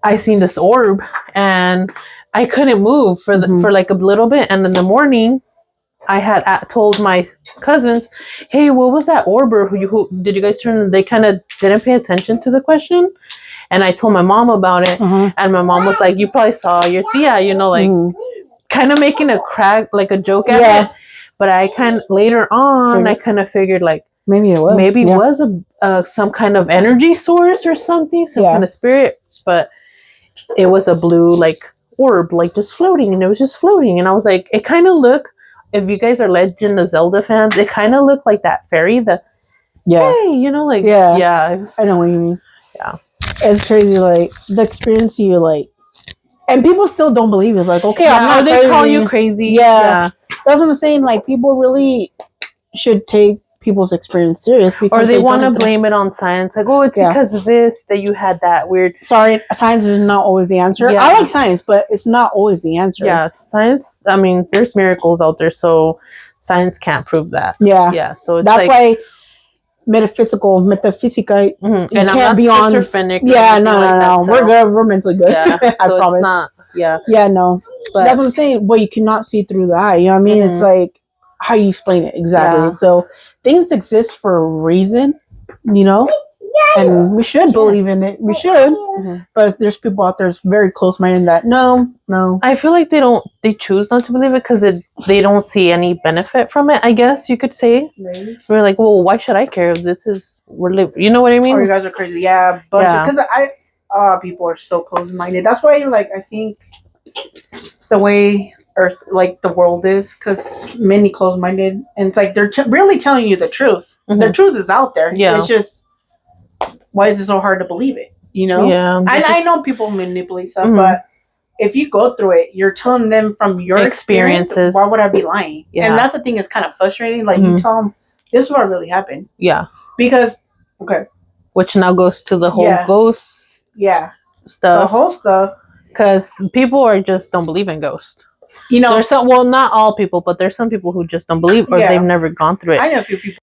I seen this orb and I couldn't move for like a little bit. And in the morning, I had told my cousins, hey, what was that orb? Or who did you guys turn? They kind of didn't pay attention to the question. And I told my mom about it. And my mom was like, you probably saw your tia, you know, like kind of making a crack, like a joke at it. But I later on, I kind of figured like, maybe it was some kind of energy source or something, some kind of spirit. But it was a blue like orb, like just floating, and it was just floating. And I was like, it kind of looked, if you guys are Legend of Zelda fans, it kind of looked like that fairy, hey, you know, like I know what you mean. It's crazy, like the experience you like, and people still don't believe it. Like, okay, I'm not they call you crazy. That's what I'm saying. Like, people really should take people's experience serious, because or they want to blame it on science, like, oh, it's because of this that you had that weird. Sorry, science is not always the answer. I like science, but it's not always the answer. Science, I mean, there's miracles out there, so science can't prove that. So it's that's why metaphysica, you and can't be on. No, we're good, we're mentally good. I promise. It's not, no, but that's what I'm saying. Well, you cannot see through the eye, you know what I mean? It's like how you explain it exactly. So things exist for a reason, you know, and we should believe in it. We should, but there's people out there that's very close-minded that no. I feel like they choose not to believe it because they don't see any benefit from it, I guess you could say. Maybe. We're like, well, why should I care if this is you know what I mean? Oh, you guys are crazy. Because people are so close-minded. That's why, like, I think the way Earth, like the world is, because many close-minded, and it's like they're really telling you the truth. The truth is out there. It's just, why is it so hard to believe it? You know? I know people manipulate stuff, but if you go through it, you're telling them from your experiences. Why would I be lying? And that's the thing that's kind of frustrating. Like, you tell them, this is what really happened. Because, which now goes to the whole ghost stuff. The whole stuff. Because people just don't believe in ghosts. You know, there's not all people, but there's some people who just don't believe, or they've never gone through it. I know a few people